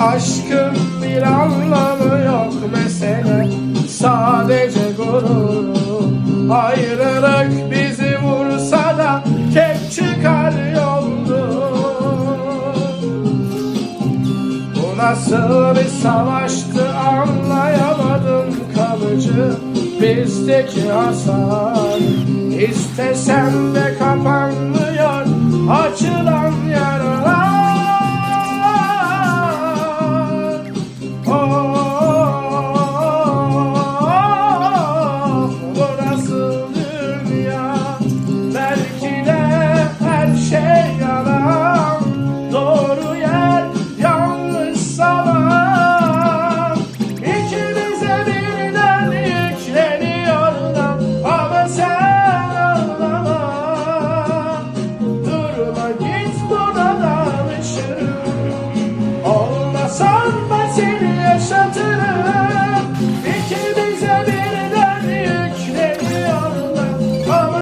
Aşkın bir anlamı yok mesele, sadece gurur. Ayrılık bizi vursa da kek çıkar yoldu. Bu nasıl bir savaştı anlayamadım, kalıcı bizdeki hasar. İstesem de kapanmıyor açılan